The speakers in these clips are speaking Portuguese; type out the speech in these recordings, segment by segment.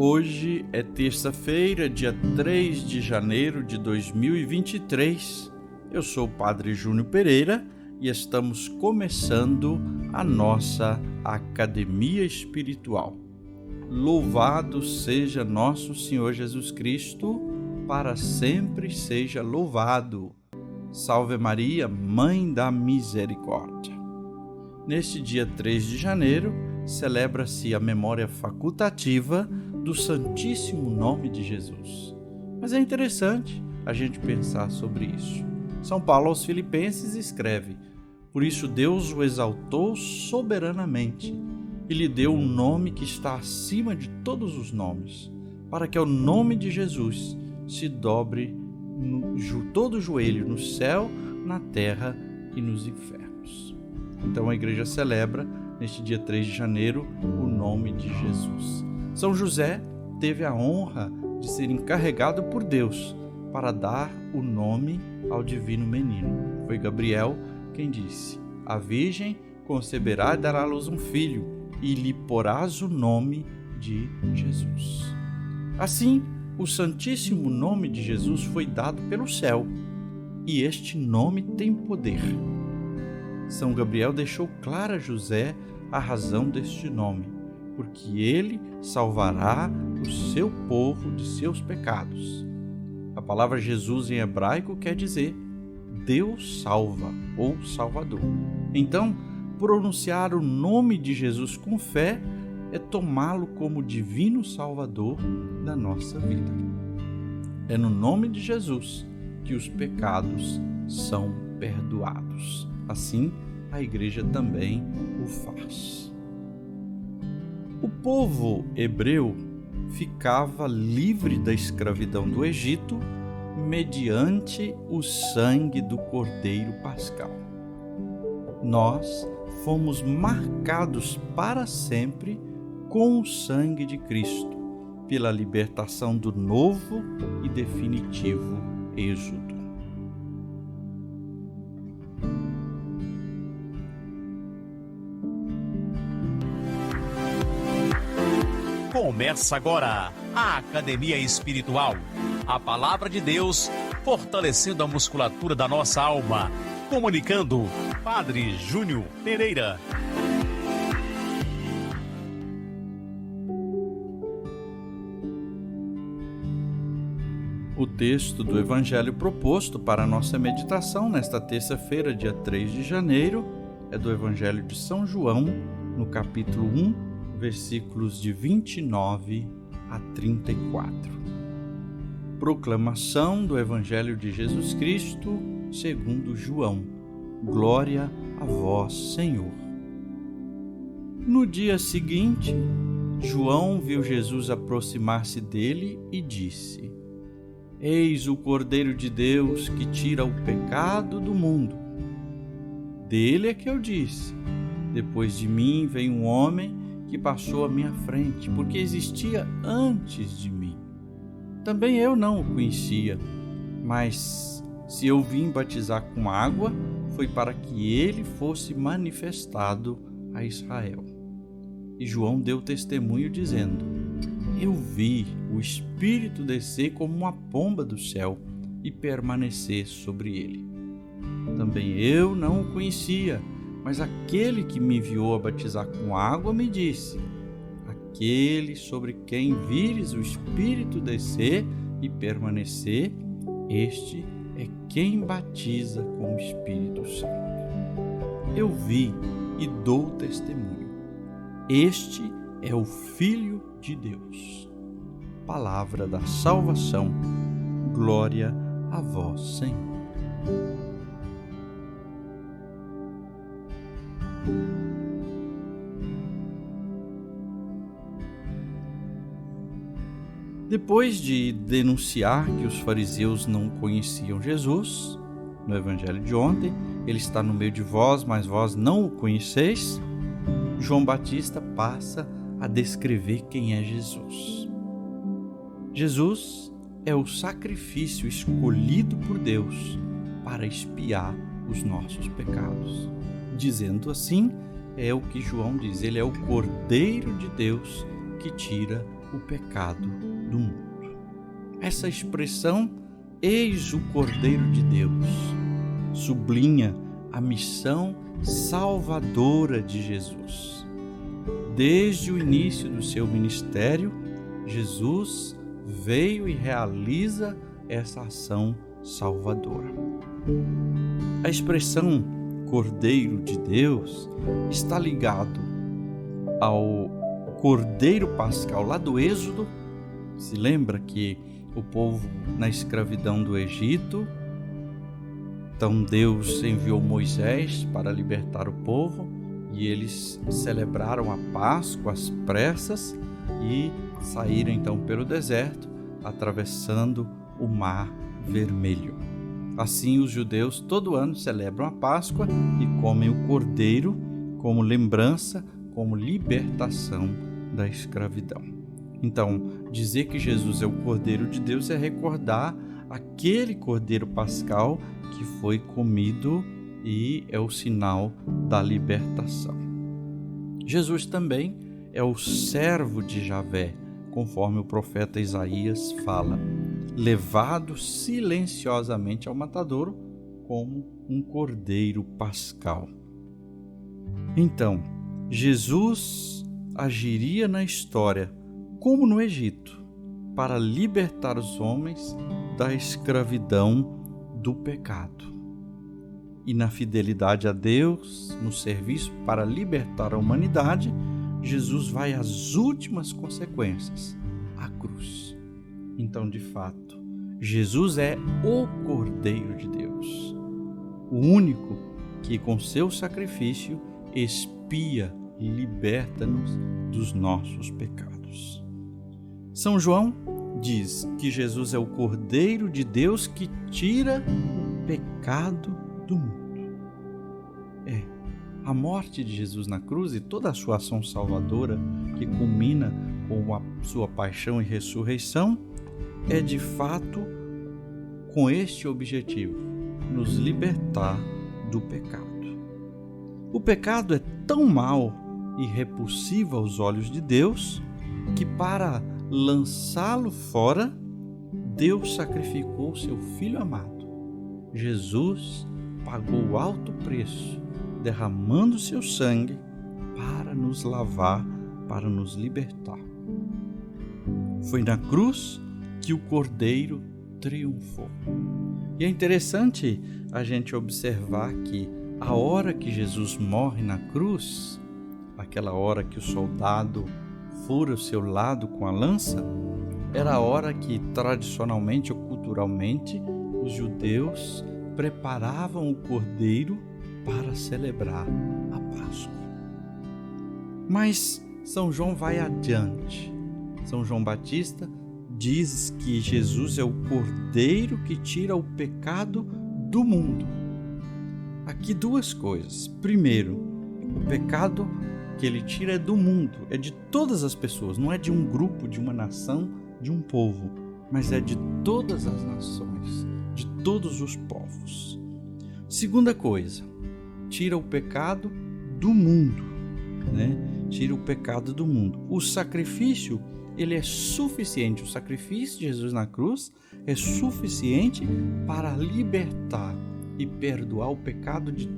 Hoje é terça-feira, dia 3 de janeiro de 2023. Eu sou o Padre Júnior Pereira e estamos começando a nossa Academia Espiritual. Louvado seja nosso Senhor Jesus Cristo, para sempre seja louvado. Salve Maria, Mãe da Misericórdia. Neste dia 3 de janeiro, celebra-se a memória facultativa do Santíssimo Nome de Jesus. Mas é interessante a gente pensar sobre isso. São Paulo aos Filipenses escreve: por isso Deus o exaltou soberanamente e lhe deu um nome que está acima de todos os nomes, para que ao nome de Jesus se dobre todo joelho no céu, na terra e nos infernos. Então a igreja celebra, neste dia 3 de janeiro, o nome de Jesus. São José teve a honra de ser encarregado por Deus para dar o nome ao divino menino. Foi Gabriel quem disse: a virgem conceberá e dará à luz um filho, e lhe porás o nome de Jesus. Assim, o santíssimo nome de Jesus foi dado pelo céu, e este nome tem poder. São Gabriel deixou clara a José a razão deste nome, porque ele salvará o seu povo de seus pecados. A palavra Jesus em hebraico quer dizer Deus salva ou Salvador. Então, pronunciar o nome de Jesus com fé é tomá-lo como divino Salvador da nossa vida. É no nome de Jesus que os pecados são perdoados. Assim, a igreja também o faz. O povo hebreu ficava livre da escravidão do Egito mediante o sangue do Cordeiro Pascal. Nós fomos marcados para sempre com o sangue de Cristo, pela libertação do novo e definitivo êxodo. Começa agora a Academia Espiritual. A Palavra de Deus fortalecendo a musculatura da nossa alma. Comunicando, Padre Júnior Pereira. O texto do Evangelho proposto para a nossa meditação nesta terça-feira, dia 3 de janeiro, é do Evangelho de São João, no capítulo 1, versículos de 29 a 34. Proclamação do Evangelho de Jesus Cristo segundo João. Glória a vós, Senhor. No dia seguinte, João viu Jesus aproximar-se dele e disse: Eis o Cordeiro de Deus que tira o pecado do mundo. Dele é que eu disse: depois de mim vem um homem que passou à minha frente, porque existia antes de mim. Também eu não o conhecia, mas se eu vim batizar com água, foi para que ele fosse manifestado a Israel. E João deu testemunho dizendo: eu vi o Espírito descer como uma pomba do céu e permanecer sobre ele. Também eu não o conhecia, mas aquele que me enviou a batizar com água me disse: aquele sobre quem vires o Espírito descer e permanecer, este é quem batiza com o Espírito Santo. Eu vi e dou testemunho. Este é o Filho de Deus. Palavra da salvação. Glória a vós, Senhor. Depois de denunciar que os fariseus não conheciam Jesus, no evangelho de ontem, ele está no meio de vós, mas vós não o conheceis, João Batista passa a descrever quem é Jesus. Jesus é o sacrifício escolhido por Deus para expiar os nossos pecados. Dizendo assim, é o que João diz: ele é o Cordeiro de Deus que tira o pecado do mundo. Essa expressão, eis o Cordeiro de Deus, sublinha a missão salvadora de Jesus. Desde o início do seu ministério, Jesus veio e realiza essa ação salvadora. A expressão Cordeiro de Deus está ligado ao Cordeiro Pascal lá do Êxodo. Se lembra que o povo na escravidão do Egito, então Deus enviou Moisés para libertar o povo e eles celebraram a Páscoa às pressas e saíram então pelo deserto, atravessando o Mar Vermelho. Assim, os judeus todo ano celebram a Páscoa e comem o cordeiro como lembrança, como libertação da escravidão. Então, dizer que Jesus é o Cordeiro de Deus é recordar aquele cordeiro pascal que foi comido e é o sinal da libertação. Jesus também é o servo de Javé, conforme o profeta Isaías fala, levado silenciosamente ao matadouro como um cordeiro pascal. Então, Jesus agiria na história como no Egito, para libertar os homens da escravidão do pecado. E na fidelidade a Deus, no serviço para libertar a humanidade, Jesus vai às últimas consequências, à cruz. Então, de fato, Jesus é o Cordeiro de Deus, o único que com seu sacrifício expia e liberta-nos dos nossos pecados. São João diz que Jesus é o Cordeiro de Deus que tira o pecado do mundo. A morte de Jesus na cruz e toda a sua ação salvadora, que culmina com a sua paixão e ressurreição, é de fato com este objetivo, nos libertar do pecado. O pecado é tão mau e repulsivo aos olhos de Deus que, para lançá-lo fora, Deus sacrificou seu Filho amado. Jesus pagou alto preço, derramando seu sangue para nos lavar, para nos libertar. Foi na cruz que o Cordeiro triunfou. E é interessante a gente observar que a hora que Jesus morre na cruz, aquela hora que o soldado fura o seu lado com a lança, era a hora que tradicionalmente ou culturalmente os judeus preparavam o Cordeiro para celebrar a Páscoa. Mas São João vai adiante. São João Batista diz que Jesus é o Cordeiro que tira o pecado do mundo. Aqui duas coisas. Primeiro, o pecado que ele tira é do mundo, é de todas as pessoas, não é de um grupo, de uma nação, de um povo, mas é de todas as nações, de todos os povos. Segunda coisa, tira o pecado do mundo, Tira o pecado do mundo. O sacrifício, ele é suficiente, o sacrifício de Jesus na cruz é suficiente para libertar e perdoar o pecado de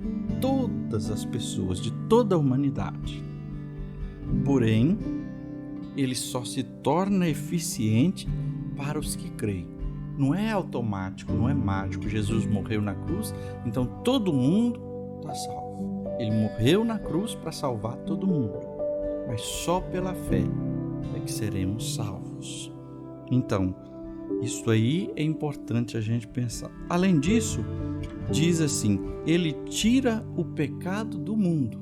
todas as pessoas, de toda a humanidade. Porém, ele só se torna eficiente para os que creem. Não é automático, não é mágico. Jesus morreu na cruz, então todo mundo está salvo. Ele morreu na cruz para salvar todo mundo, mas só pela fé é que seremos salvos. Então, isso aí é importante a gente pensar. Além disso, diz assim, ele tira o pecado do mundo.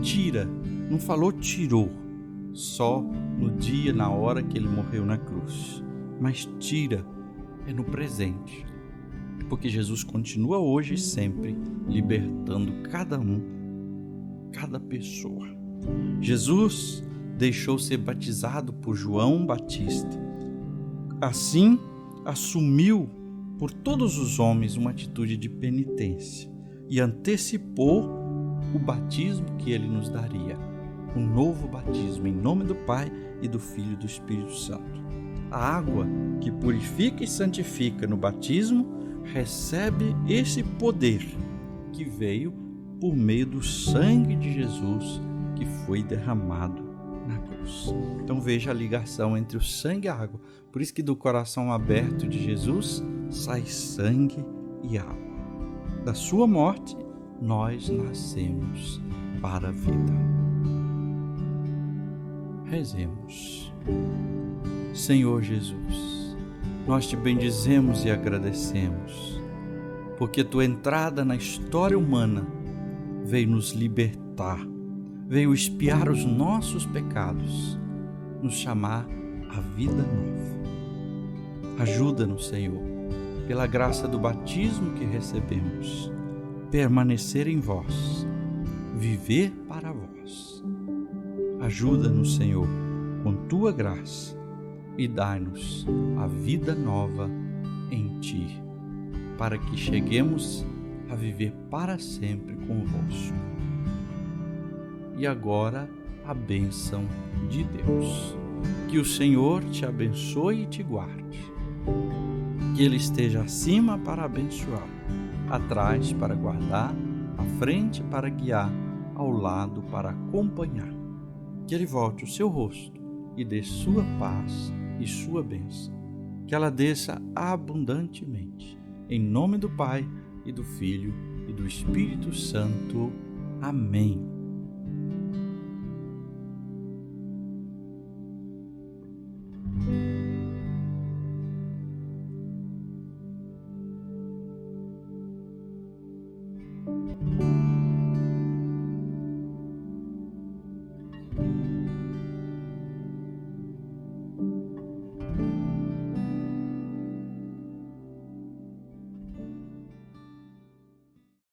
Tira, não falou tirou, só no dia, na hora que ele morreu na cruz. Mas tira, é no presente. Porque Jesus continua hoje e sempre libertando cada um, cada pessoa. Jesus deixou ser batizado por João Batista. Assim, assumiu por todos os homens uma atitude de penitência e antecipou o batismo que ele nos daria. um novo batismo, em nome do Pai e do Filho e do Espírito Santo. A água que purifica e santifica no batismo recebe esse poder que veio por meio do sangue de Jesus que foi derramado na cruz. Então veja a ligação entre o sangue e a água. Por isso que do coração aberto de Jesus sai sangue e água. Da sua morte, nós nascemos para a vida. Rezemos. Senhor Jesus, nós te bendizemos e agradecemos, porque tua entrada na história humana veio nos libertar, veio expiar os nossos pecados, nos chamar à vida nova. Ajuda-nos, Senhor, pela graça do batismo que recebemos, permanecer em vós, viver para vós. Ajuda-nos, Senhor, com tua graça e dai-nos a vida nova em ti, para que cheguemos a viver para sempre convosco. E agora, a bênção de Deus. Que o Senhor te abençoe e te guarde. Que Ele esteja acima para abençoar, atrás para guardar, à frente para guiar, ao lado para acompanhar. Que Ele volte o seu rosto e dê sua paz e sua bênção. Que ela desça abundantemente. Em nome do Pai, e do Filho, e do Espírito Santo. Amém.